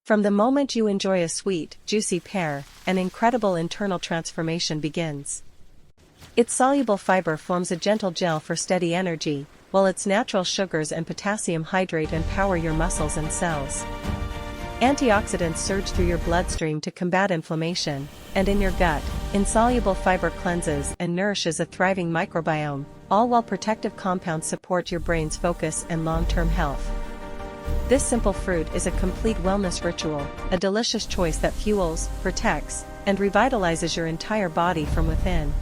From the moment you enjoy a sweet, juicy pear, an incredible internal transformation begins. Its soluble fiber forms a gentle gel for steady energy, while its natural sugars and potassium hydrate and power your muscles and cells. Antioxidants surge through your bloodstream to combat inflammation, and in your gut, insoluble fiber cleanses and nourishes a thriving microbiome, all while protective compounds support your brain's focus and long-term health. This simple fruit is a complete wellness ritual, a delicious choice that fuels, protects, and revitalizes your entire body from within.